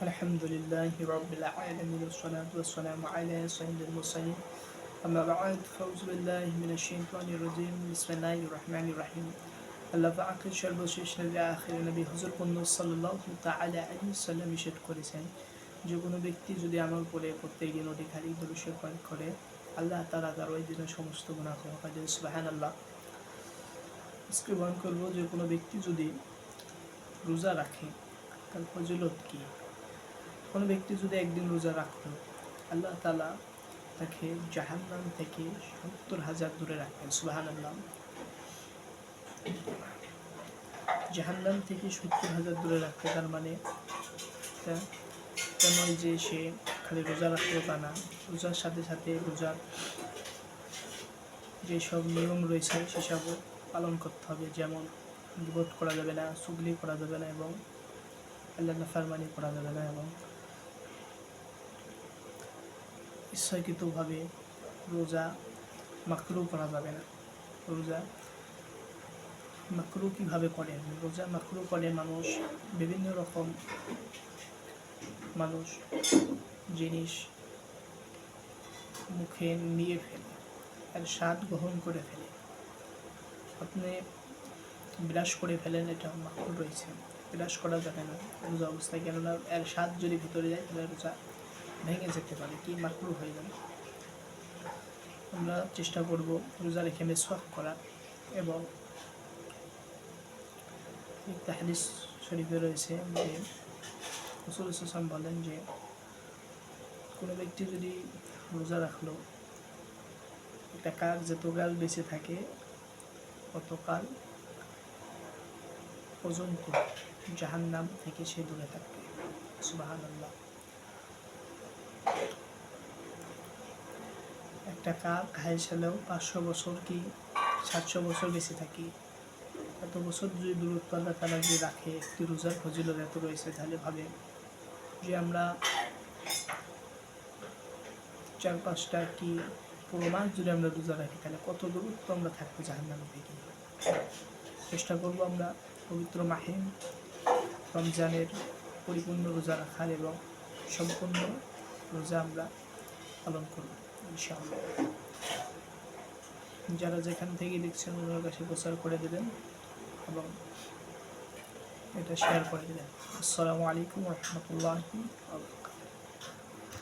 الحمد لله رب العالمين والصلاة والسلام على سيد المرسلين أما بعد فأعوذ بالله من الشيطان الرجيم بسم الله الرحمن الرحيم আল্লাহ পাকের সর্বশেষ নবী আখির নবী হুজুর কুল্লু সাল্লাল্লাহু তাআলা আলাইহি ওয়াসাল্লাম ইরশাদ করেছেন যে কোনো ব্যক্তি যদি আমল করে প্রত্যেকদিন অধিকারী দরুদ পাঠ করে আল্লাহ তাআলা তার ওই দিনের সমস্ত গুনাহ ক্ষমা করে দেন সুবহানাল্লাহ। আজকে বয়ান করব যে কোনো ব্যক্তি যদি রোজা রাখে তার ফজিলত কি। কোনো ব্যক্তি যদি একদিন রোজা রাখলো আল্লাহ তাআলা তাকে জাহান্নাম থেকে ৭০,০০০ দূরে রাখবেন সুবহানাল্লাহ। জাহান্নাম থেকে ৭০,০০০ দূরে রাখবে তার মানে নয় যে সে খালি রোজা রাখলেও তা না, রোজার সাথে সাথে রোজার যেসব নিয়ম রয়েছে সেসবও পালন করতে হবে। যেমন গীবত করা যাবে না, চুগলি করা যাবে না এবং আল্লাহর নাফরমানি করা যাবে না এবং ইচ্ছাকৃতভাবে রোজা মাকরু করা যাবে না। রোজা মাকরু কীভাবে করেন? রোজা মাকরু করে মানুষ বিভিন্ন রকম জিনিস মুখে নিয়ে ফেলে, আর স্বাদ গ্রহণ করে ফেলে। আপনি বিরাস করে ফেলেন, এটা মাকরু রয়েছে, বিরাস করা যাবে না রোজা অবস্থায়, কেননা এর স্বাদ যদি ভিতরে যায় তাহলে রোজা ভেঙে যেতে পারে, কি মাকরু হয়ে যাবে। আমরা চেষ্টা করব রোজা রেখে মিসওয়াক করা। এবং একটা হাদিস শরীফে রয়েছে যে রাসূল সাল্লাল্লাহু আলাইহি ওয়াসাল্লাম বলেন যে কোনো ব্যক্তি যদি রোজা রাখলো, একটা কাক যতকাল বেঁচে থাকে ততকাল পর্যন্ত জাহান্নাম থেকে সে দূরে থাকবে সুবহানাল্লাহ। একটা কাক হাইসালেও 500 বছর কি 700 বছর বেঁচে থাকি, এত বছর যদি দূরত্ব আল্লাহ তাআলা যদি রাখে, একটি রোজার ফজিলত এত রয়েছে, তাহলে ভাবে যে আমরা 4-5টা কি পুরো মাস যদি আমরা রোজা রাখি তাহলে কত দূরত্ব আমরা থাকবো জাহান্নাম থেকে। চেষ্টা করবো আমরা পবিত্র মাহে রমজানের পরিপূর্ণ রোজা রাখার এবং সম্পূর্ণ রোজা আমরা পালন করব ইনশাআল্লাহ। যারা যেখান থেকে দেখছেন ওনার কাছে প্রচার করে দেবেন এবং এটা শেয়ার করে দেবেন। আসসালামু আলাইকুম ওয়া রাহমাতুল্লাহি ওয়া বারাকাতুহু।